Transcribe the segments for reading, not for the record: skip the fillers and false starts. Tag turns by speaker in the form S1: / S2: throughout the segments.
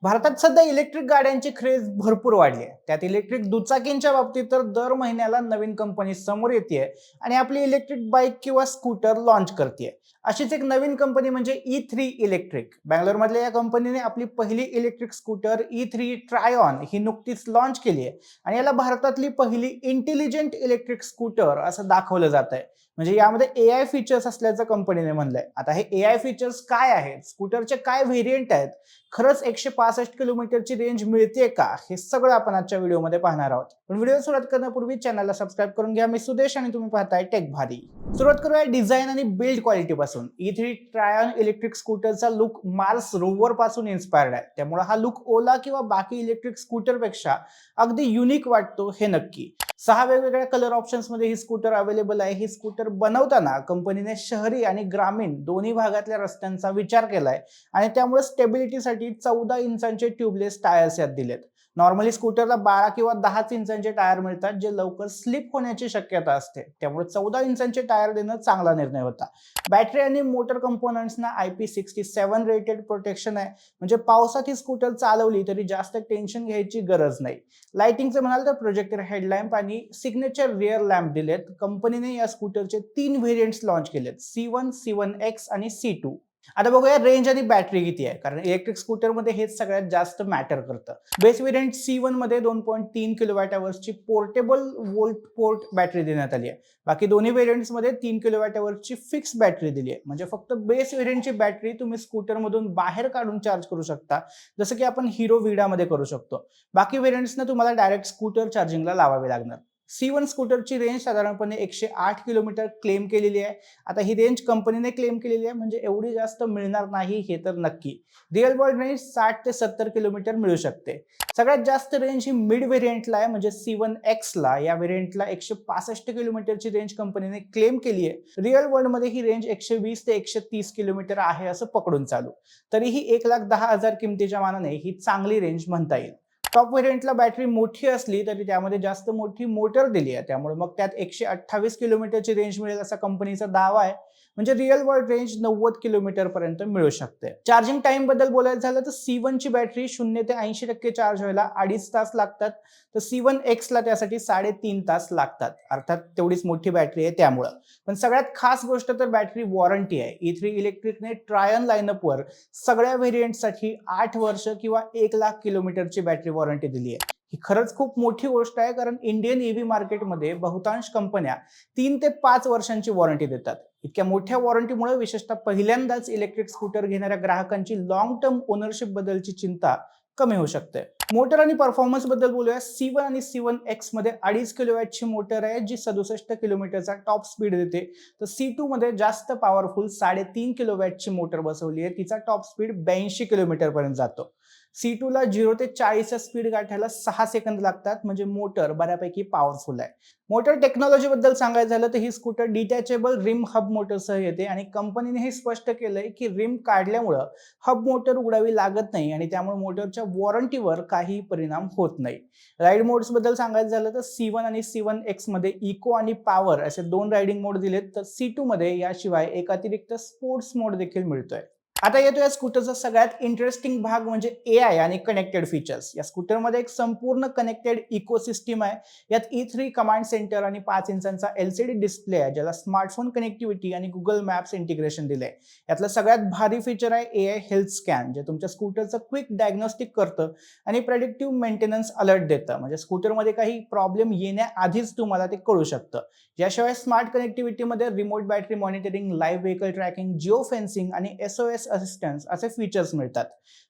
S1: भारतात सध्या इलेक्ट्रिक गाड्यांची क्रेज भरपूर वाढली आहे. त्यात इलेक्ट्रिक दुचाकींच्या बाबतीत तर दर महिन्याला नवीन कंपनी समोर येते आणि आपली इलेक्ट्रिक बाईक किंवा स्कूटर लॉन्च करते. अशीच एक नवीन कंपनी म्हणजे ई3 इलेक्ट्रिक. बँगलोरमधल्या या कंपनीने आपली पहिली इलेक्ट्रिक स्कूटर ई3 ट्रायऑन ही नुकतीच लॉन्च केली आहे आणि याला भारतातली पहिली इंटेलिजंट इलेक्ट्रिक स्कूटर असं दाखवलं जात आहे. म्हणजे यामध्ये एआय फीचर्स असल्याचं कंपनीने म्हणलंय. आता हे एआय फीचर्स काय आहेत, स्कूटरचे काय व्हेरियंट आहेत, खरंच 165 किलोमीटरची रेंज मिळते का, हे सगळं आपण आजच्या व्हिडिओमध्ये पाहणार आहोत. पण व्हिडिओ सुरुवात करण्यापूर्वी चॅनलला सबस्क्राईब करून घ्या. मी सुदेश आणि तुम्ही पाहताय टेक भारी. सुरुवात करूया डिझाईन आणि बिल्ड क्वालिटी पासून. ई3 ट्रायऑन इलेक्ट्रिक स्कूटरचा लुक मार्स रोवर पासून इन्स्पायर्ड आहे. त्यामुळे हा लुक ओला किंवा बाकी इलेक्ट्रिक स्कूटर पेक्षा अगदी युनिक वाटतो हे नक्की. 6 वेगवेगळ्या कलर ऑप्शन्स मध्ये ही स्कूटर अवेलेबल आहे. ही स्कूटर बनवताना कंपनीने शहरी आणि ग्रामीण दोन्ही भागातल्या रस्त्यांचा विचार केलाय आणि त्यामुळे स्टेबिलिटीसाठी 14 इंचांचे ट्यूबलेस टायर्स यात दिलेत. नॉर्मली स्कूटरला 12 किंवा 10 इंचांचे टायर मिळतात, जे लवकर स्लिप होण्याची शक्यता असते. त्यामुळे 14 इंचांचे टायर देणं चांगला निर्णय होता. बॅटरी आणि मोटर कंपोनंट्सना IP67 रेटेड प्रोटेक्शन आहे. म्हणजे पावसात ही स्कूटर चालवली तरी जास्त टेन्शन घ्यायची गरज नाही. लाइटिंगचं म्हणाल तर प्रोजेक्टर हेडलॅम्प आणि सिग्नेचर रिअर लॅम्प दिलेत. कंपनीने या स्कूटरचे 3 व्हेरियंट्स लॉन्च केलेत, C1, C1X आणि C2. आता बघूया रेंज आणि बॅटरी किती आहे, कारण इलेक्ट्रिक स्कूटरमध्ये हेच सगळ्यात जास्त मॅटर करतं. बेस व्हेरियंट C1 मध्ये 2.3 किलोवॅट अवर्सची पोर्टेबल वोल्ट पोर्ट बॅटरी देण्यात आली आहे. बाकी दोन्ही व्हेरियंट्स मध्ये 3 किलोवॅट अवर्सची फिक्स बॅटरी दिली आहे. म्हणजे फक्त बेस व्हेरियंटची बॅटरी तुम्ही स्कूटरमधून बाहेर काढून चार्ज करू शकता, जसं की आपण हिरो विडामध्ये करू शकतो. बाकी व्हेरियंट्सना तुम्हाला डायरेक्ट स्कूटर चार्जिंगला लावावे लागणार. C1 स्कूटरची रेंज साधारणपणे 108 किलोमीटर क्लेम केलेली आहे. आता ही रेंज कंपनीने क्लेम केलेली आहे, म्हणजे एवढी जास्त मिळणार नाही हे तर नक्की. रिअल वर्ल्ड रेंज 60 ते 70 किलोमीटर मिळू शकते. सगळ्यात जास्त रेंज ही मिड व्हेरियंटला आहे, म्हणजे C1X ला. या व्हेरियंटला 165 किलोमीटरची रेंज कंपनीने क्लेम केली आहे. रिअल वर्ल्ड मध्ये ही रेंज 120 ते 130 किलोमीटर आहे असं पकडून चालू. तरीही 1,10,000 किमतीच्या मानाने ही चांगली रेंज म्हणता येईल. टॉप व्हेरियंटला बॅटरी मोठी असली तरी त्यामध्ये जास्त मोठी मोटर दिली आहे, त्यामुळे मग त्यात 128 किलोमीटरची रेंज मिळेल असा कंपनीचा दावा आहे. म्हणजे रिअल वर्ल्ड रेंज 90 किलोमीटर पर्यंत मिळू शकते. चार्जिंग टाइम बद्दल बोलायचं झालं तर C1 ची बॅटरी 0 ते 80% चार्ज व्हायला 2.5 तास लागतात, तर C1X ला त्यासाठी 3.5 तास लागतात. अर्थात तेवढीच मोठी बॅटरी आहे त्यामुळे. पण सगळ्यात खास गोष्ट तर बॅटरी वॉरंटी आहे. ई3 इलेक्ट्रिकने ट्रायन लाईनअपवर सगळ्या व्हेरियंटसाठी 8 वर्ष किंवा 1,00,000 किलोमीटरची बॅटरी वॉरंटी दिली आहे. ही खरंच खूप मोठी गोष्ट आहे, कारण इंडियन ईव्ही मार्केटमध्ये बहुतांश कंपन्या 3 ते 5 वर्षांची वॉरंटी देतात. इतक्या मोठ्या वॉरंटीमुळे विशेषतः पहिल्यांदाच इलेक्ट्रिक स्कूटर घेणाऱ्या ग्राहकांची लॉंग टर्म ओनरशिप बद्दलची चिंता कमी होऊ शकते. मोटर आणि परफॉर्मन्स बद्दल बोलूया. C1 आणि C1X मध्ये 2.5 किलोवॅटची मोटर आहे, जी 67 किलोमीटरचा टॉप स्पीड देते. तर C2 मध्ये जास्त पॉवरफुल 3.5 किलोवॅटची मोटर बसवली आहे. तिचा टॉप स्पीड 82 किलोमीटर पर्यंत जातो. C2 ला 0 ते 40 स्पीड गाठायला 6 सेकंद लागतात. म्हणजे मोटर बऱ्यापैकी पॉवरफुल आहे. मोटर टेक्नॉलॉजी बद्दल सांगायचं झालं तर ही स्कूटर डिटॅचेबल रिम हब मोटरसह येते आणि कंपनीने हे स्पष्ट केलंय की रिम काढल्यामुळे हब मोटर उघडावी लागत नाही आणि त्यामुळे मोटरच्या वॉरंटीवर काही परिणाम होत नाही. राईड मोड्स बद्दल सांगायचं झालं तर C1 आणि C1X मध्ये इको आणि पॉवर असे 2 रायडिंग मोड दिलेत, तर C2 मध्ये याशिवाय एक अतिरिक्त स्पोर्ट्स मोड देखील मिळतोय. आता येतो या स्कूटरचा सगळ्यात इंटरेस्टिंग भाग म्हणजे एआय आणि कनेक्टेड फीचर्स. या स्कूटरमध्ये एक संपूर्ण कनेक्टेड इकोसिस्टीम आहे. यात ई3 कमांड सेंटर आणि 5 इंचांचा LCD डिस्प्ले आहे, ज्याला स्मार्टफोन कनेक्टिव्हिटी आणि गुगल मॅप्स इंटिग्रेशन दिलंय. यातलं सगळ्यात भारी फीचर आहे एआय हेल्थ स्कॅन, जे तुमच्या स्कूटरचं क्विक डायग्नोस्टिक करतं आणि प्रेडिक्टिव्ह मेंटेनन्स अलर्ट देतं. म्हणजे स्कूटरमध्ये काही प्रॉब्लेम येण्याआधीच तुम्हाला ते कळू शकतं. याशिवाय स्मार्ट कनेक्टिव्हिटीमध्ये remote battery monitoring, live vehicle tracking, geo fencing आणि SOS असिस्टन्स असे फीचर्स मिळतात.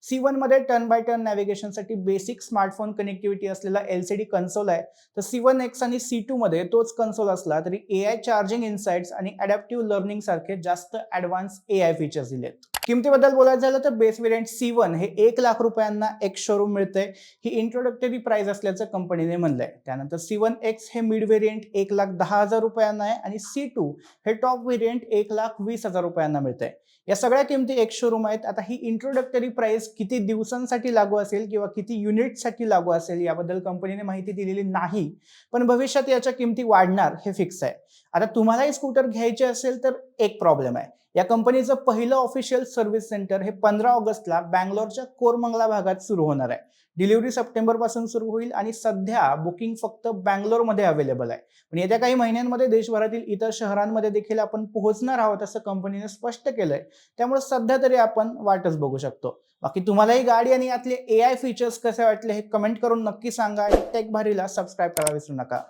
S1: C1 मध्ये टर्न बाय टर्न नॅव्हिगेशनसाठी बेसिक स्मार्टफोन कनेक्टिव्हिटी असलेला LCD कन्सोल आहे. तर C1X आणि C2 मध्ये तोच कन्सोल असला तरी एआय चार्जिंग इनसाइट्स आणि अडॅप्टिव्ह लर्निंग सारखे जास्त ॲडव्हान्स एआय फीचर्स दिलेत. किमतीबद्दल बोलायचं झालं तर बेस व्हेरियंट C1 हे 1,00,000 रुपयांना एक्स शोरूम मिळतंय. ही इंट्रोडक्टरी प्राइस असल्याचं कंपनीने म्हणलंय. त्यानंतर C1X हे मिड व्हेरियंट 1,10,000 रुपयांना आहे आणि C2 हे टॉप व्हेरियंट 1,20,000 रुपयांना मिळतंय. या सगळ्या किमती एक शोरूम आहेत. आता ही इंट्रोडक्टरी प्राइस किती दिवसांसाठी लागू असेल किंवा किती युनिटसाठी लागू असेल याबद्दल कंपनीने माहिती दिलेली नाही, पण भविष्यात याच्या किमती वाढणार हे फिक्स आहे. आता तुम्हालाही स्कूटर घ्यायचे असेल तर एक प्रॉब्लेम आहे. या कंपनीचं पहिलं ऑफिशियल सर्व्हिस सेंटर हे 15 ऑगस्टला बँगलोरच्या कोरमंगला भागात सुरू होणार आहे. डिलिव्हरी सप्टेंबर पासून सुरू होईल आणि सध्या बुकिंग फक्त बँगलोरमध्ये अवेलेबल आहे. पण येत्या काही महिन्यांमध्ये देशभरातील इतर शहरांमध्ये देखील आपण पोहोचणार आहोत असं कंपनीने स्पष्ट केलंय. त्यामुळे सध्या तरी आपण वाटच बघू शकतो. बाकी तुम्हाला ही गाडी आणि यातले AI फीचर्स कसे वाटले हे कमेंट करून नक्की सांगा आणि टेक भारीला सबस्क्राईब करायला विसरू नका.